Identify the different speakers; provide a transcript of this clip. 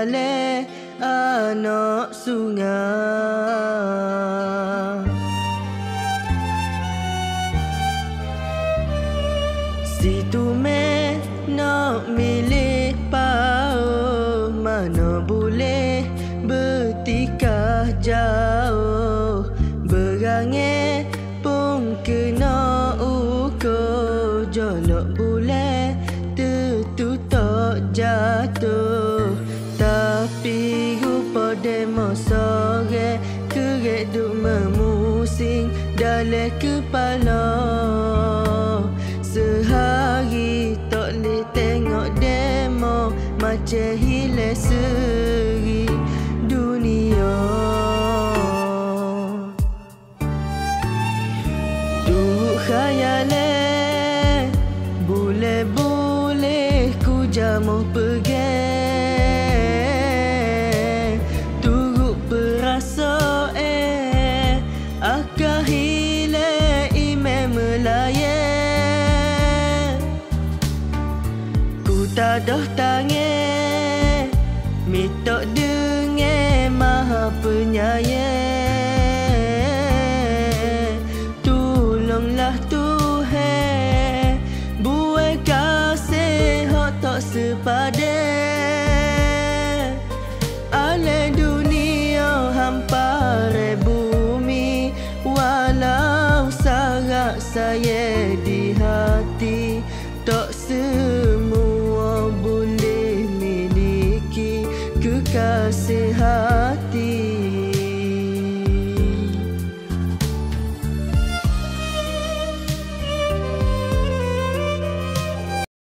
Speaker 1: balik anak sungai. Situ me nak milih pau, mana boleh bertikah jauh. Berangai pun kena ukur, jolok boleh tertutup jatuh. Tapi rupa demo sore kerek duk memusing dalam kepala. Sehari tak boleh tengok demo, macam hilang seri dunia. Turut khayalan boleh-boleh ku jamuh pergi. Turut perasaan akan hilang iman melayan. Tak dah tangan